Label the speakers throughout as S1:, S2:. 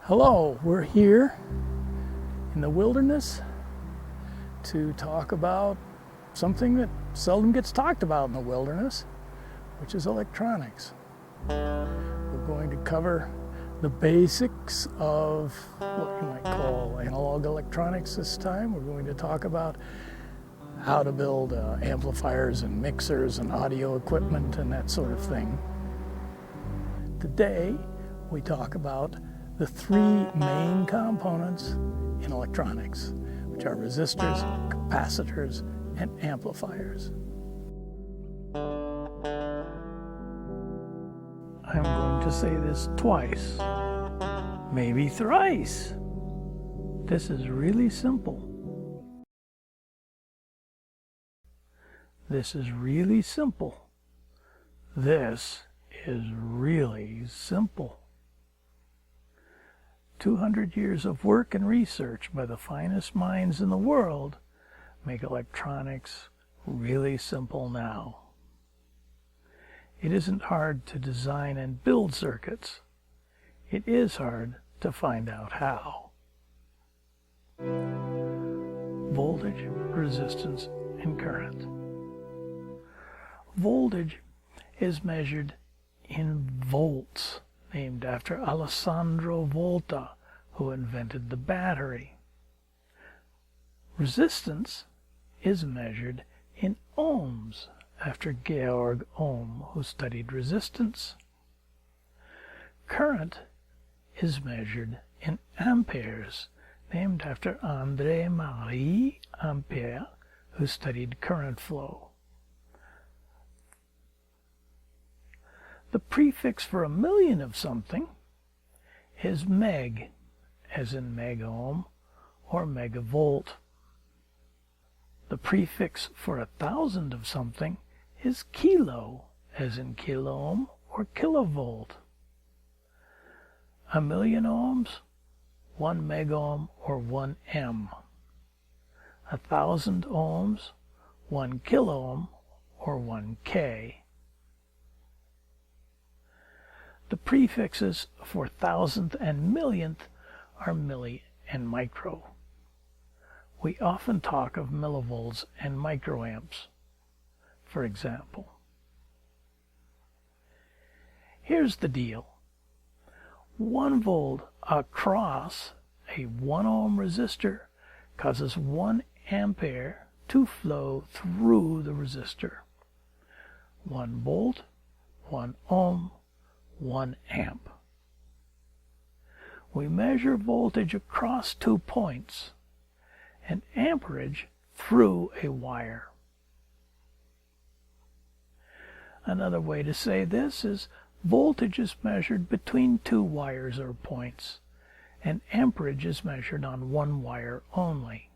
S1: Hello, we're here in the wilderness to talk about something that seldom gets talked about in the wilderness, which is electronics. We're going to cover the basics of what you might call analog electronics this time. We're going to talk about how to build amplifiers and mixers and audio equipment and that sort of thing. Today, we talk about the three main components in electronics, which are resistors, capacitors, and amplifiers. I'm going to say this twice, maybe thrice. This is really simple. This is really simple. This is really simple. 200 years of work and research by the finest minds in the world make electronics really simple now. It isn't hard to design and build circuits. It is hard to find out how. Voltage, resistance, and current. Voltage is measured in volts, named after Alessandro Volta, who invented the battery. Resistance is measured in ohms, after Georg Ohm, who studied resistance. Current is measured in amperes, named after André-Marie Ampère, who studied current flow. The prefix for a million of something is meg, as in megohm or megavolt. The prefix for 1,000 of something is kilo, as in kiloohm or kilovolt. 1,000,000 ohms, 1 megohm or 1 m. 1,000 ohms, 1 kiloohm or 1 k. The prefixes for thousandth and millionth are milli and micro. We often talk of millivolts and microamps, for example. Here's the deal. 1 volt across a 1 ohm resistor causes 1 ampere to flow through the resistor. 1 volt, 1 ohm, 1 amp. We measure voltage across 2 points and amperage through a wire. Another way to say this is voltage is measured between 2 wires or points, and amperage is measured on 1 wire only.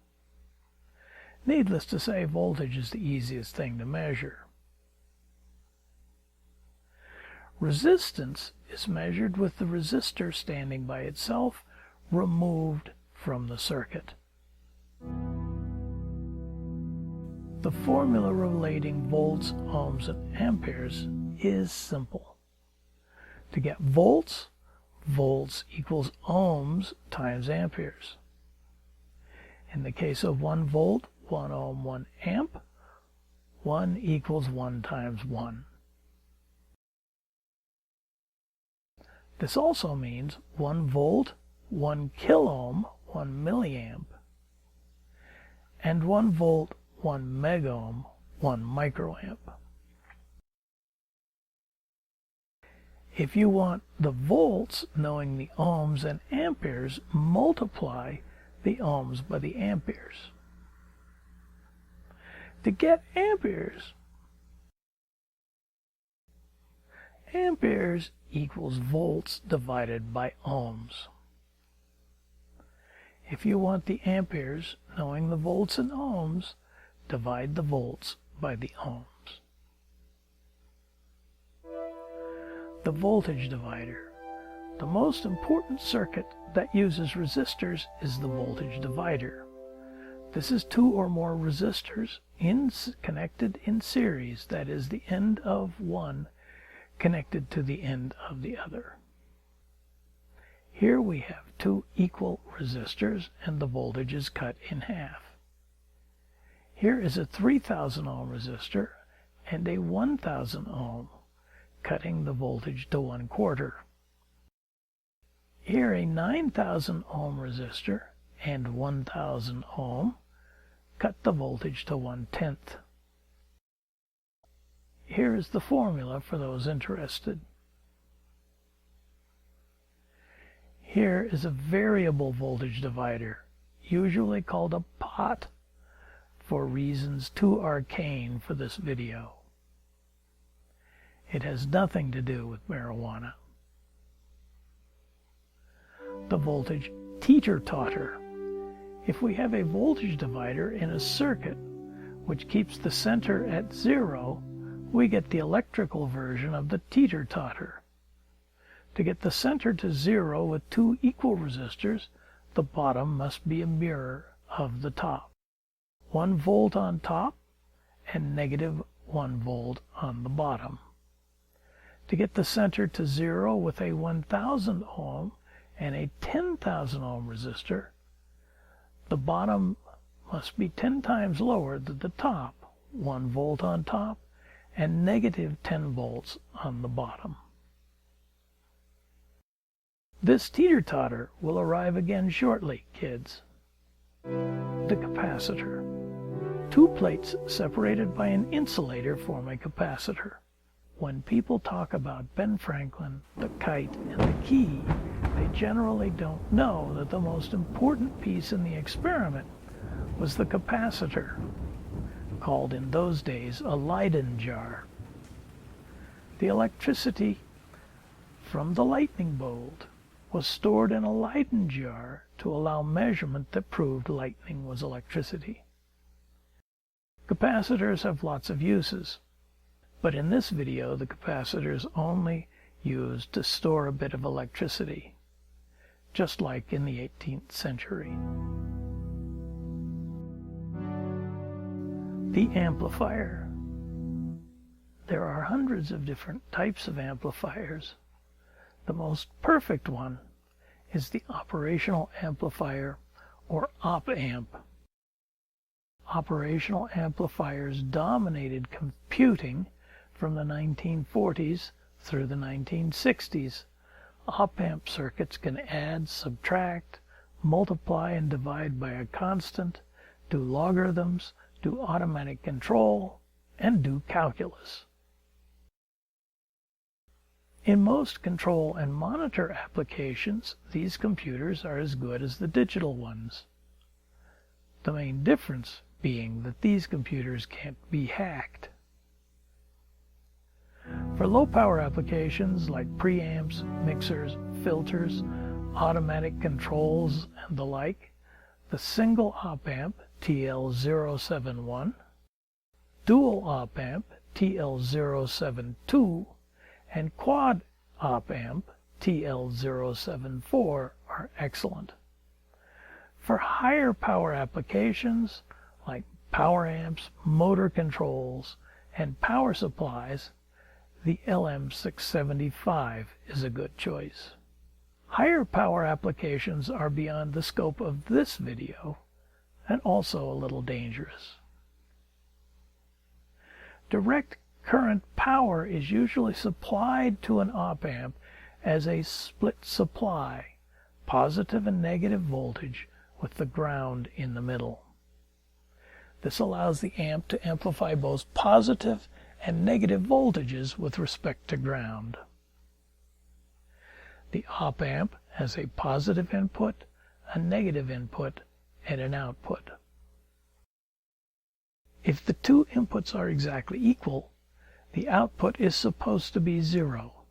S1: Needless to say, voltage is the easiest thing to measure. Resistance is measured with the resistor standing by itself, removed from the circuit. The formula relating volts, ohms, and amperes is simple. To get volts, volts equals ohms times amperes. In the case of 1 volt, 1 ohm, 1 amp, 1 equals 1 times 1. This also means 1 volt, 1 kiloohm, 1 milliamp, and 1 volt, 1 megohm, 1 microamp. If you want the volts, knowing the ohms and amperes, multiply the ohms by the amperes. To get amperes, amperes equals volts divided by ohms. If you want the amperes, knowing the volts and ohms, divide the volts by the ohms. The voltage divider. The most important circuit that uses resistors is the voltage divider. This is 2 or more resistors connected in series, that is, the end of one connected to the end of the other. Here we have two equal resistors and the voltage is cut in half. Here is a 3000 ohm resistor and a 1000 ohm, cutting the voltage to 1/4. Here a 9000 ohm resistor and 1000 ohm cut the voltage to 1/10. Here is the formula for those interested. Here is a variable voltage divider, usually called a pot, for reasons too arcane for this video. It has nothing to do with marijuana. The voltage teeter-totter. If we have a voltage divider in a circuit which keeps the center at 0, we get the electrical version of the teeter-totter. To get the center to 0 with two equal resistors, the bottom must be a mirror of the top. 1 volt on top and -1 volt on the bottom. To get the center to 0 with a 1000 ohm and a 10,000 ohm resistor, the bottom must be 10 times lower than the top, 1 volt on top and -10 volts on the bottom. This teeter-totter will arrive again shortly, kids. The capacitor. Two plates separated by an insulator form a capacitor. When people talk about Ben Franklin, the kite, and the key, they generally don't know that the most important piece in the experiment was the capacitor, called in those days a Leyden jar. The electricity from the lightning bolt was stored in a Leyden jar to allow measurement that proved lightning was electricity. Capacitors have lots of uses, but in this video the capacitor is only used to store a bit of electricity, just like in the 18th century. The amplifier. There are hundreds of different types of amplifiers. The most perfect one is the operational amplifier, or op amp. Operational amplifiers dominated computing from the 1940s through the 1960s. Op amp circuits can add, subtract, multiply and divide by a constant, do logarithms, do automatic control, and do calculus. In most control and monitor applications, these computers are as good as the digital ones. The main difference being that these computers can't be hacked. For low-power applications like preamps, mixers, filters, automatic controls, and the like, the single op-amp TL071, dual op-amp TL072, and quad op-amp TL074 are excellent. For higher power applications like power amps, motor controls, and power supplies, the LM675 is a good choice. Higher power applications are beyond the scope of this video and also a little dangerous. Direct current power is usually supplied to an op-amp as a split supply, positive and negative voltage with the ground in the middle. This allows the amp to amplify both positive and negative voltages with respect to ground. The op-amp has a positive input, a negative input, and an output. If the two inputs are exactly equal, the output is supposed to be 0.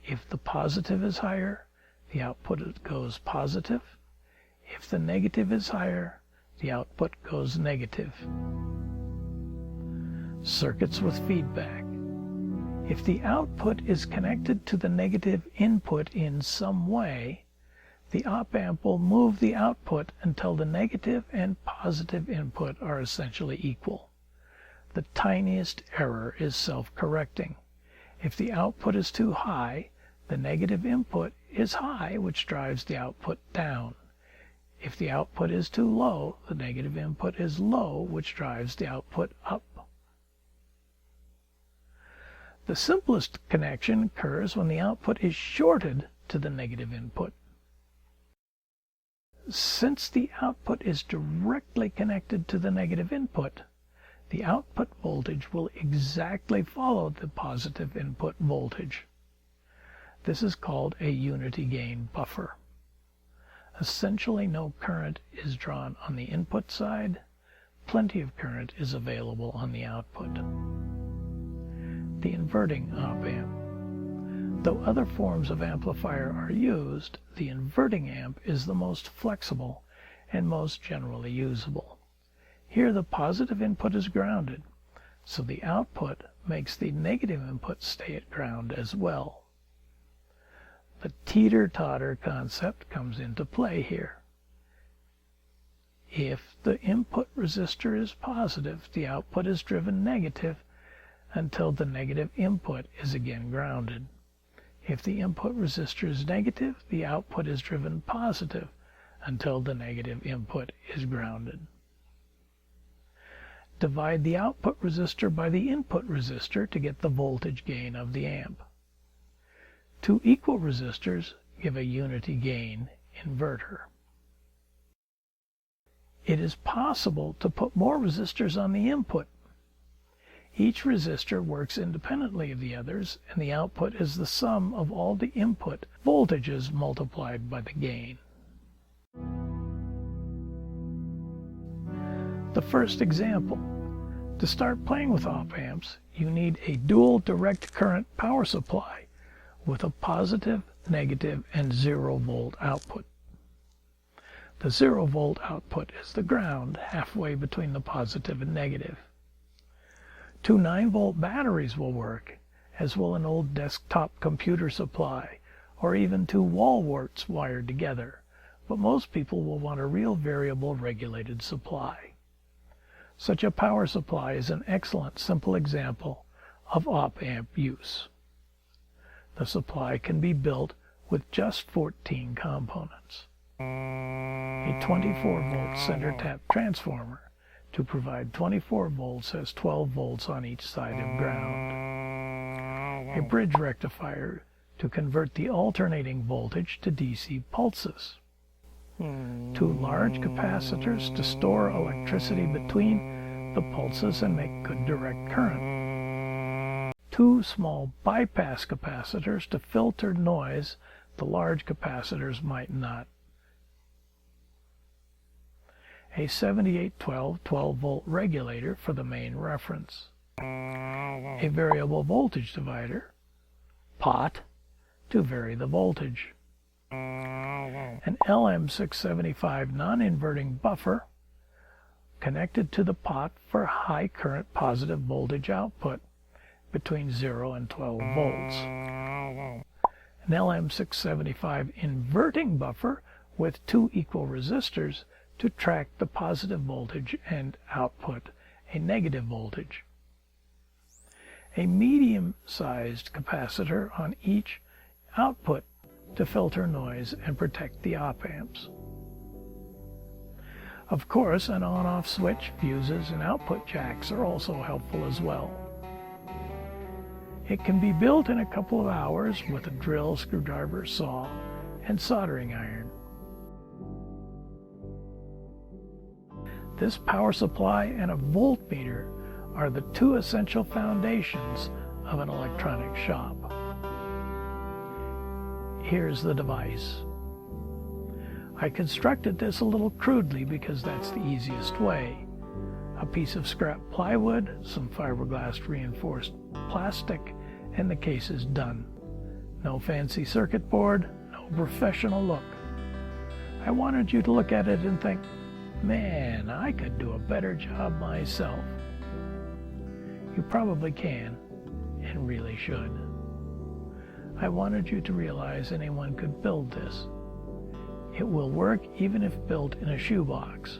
S1: If the positive is higher, the output goes positive. If the negative is higher, the output goes negative. Circuits with feedback. If the output is connected to the negative input in some way, the op-amp will move the output until the negative and positive input are essentially equal. The tiniest error is self-correcting. If the output is too high, the negative input is high, which drives the output down. If the output is too low, the negative input is low, which drives the output up. The simplest connection occurs when the output is shorted to the negative input. Since the output is directly connected to the negative input, the output voltage will exactly follow the positive input voltage. This is called a unity gain buffer. Essentially no current is drawn on the input side. Plenty of current is available on the output. The inverting op amp. Though other forms of amplifier are used, the inverting amp is the most flexible and most generally usable. Here the positive input is grounded, so the output makes the negative input stay at ground as well. The teeter-totter concept comes into play here. If the input resistor is positive, the output is driven negative until the negative input is again grounded. If the input resistor is negative, the output is driven positive until the negative input is grounded. Divide the output resistor by the input resistor to get the voltage gain of the amp. Two equal resistors give a unity gain inverter. It is possible to put more resistors on the input. Each resistor works independently of the others, and the output is the sum of all the input voltages multiplied by the gain. The first example. To start playing with op amps, you need a dual direct current power supply with a positive, negative, and 0-volt output. The 0-volt output is the ground, halfway between the positive and negative. Two 9-volt batteries will work, as will an old desktop computer supply, or even two wall warts wired together, but most people will want a real variable regulated supply. Such a power supply is an excellent simple example of op amp use. The supply can be built with just 14 components. A 24-volt center tap transformer to provide 24 volts has 12 volts on each side of ground. A bridge rectifier to convert the alternating voltage to DC pulses. Two large capacitors to store electricity between the pulses and make good direct current. Two small bypass capacitors to filter noise the large capacitors might not. A 7812 12-volt regulator for the main reference. A variable voltage divider, pot, to vary the voltage. An LM675 non-inverting buffer connected to the pot for high current positive voltage output between 0 and 12 volts. An LM675 inverting buffer with two equal resistors to track the positive voltage and output a negative voltage. A medium-sized capacitor on each output to filter noise and protect the op amps. Of course, an on-off switch, fuses, and output jacks are also helpful as well. It can be built in a couple of hours with a drill, screwdriver, saw, and soldering iron. This power supply and a voltmeter are the two essential foundations of an electronic shop. Here's the device. I constructed this a little crudely because that's the easiest way. A piece of scrap plywood, some fiberglass reinforced plastic, and the case is done. No fancy circuit board, no professional look. I wanted you to look at it and think, man, I could do a better job myself. You probably can, and really should. I wanted you to realize anyone could build this. It will work even if built in a shoebox.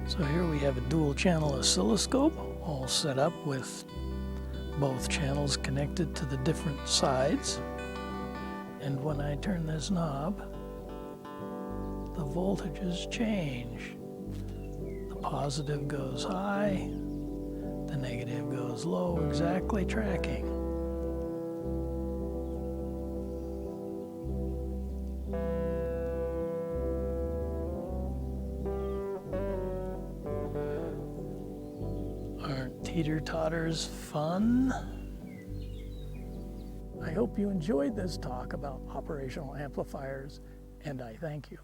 S1: So here we have a dual channel oscilloscope all set up with both channels connected to the different sides. And when I turn this knob, the voltages change. The positive goes high, the negative goes low, exactly tracking. Aren't teeter-totters fun? I hope you enjoyed this talk about operational amplifiers, and I thank you.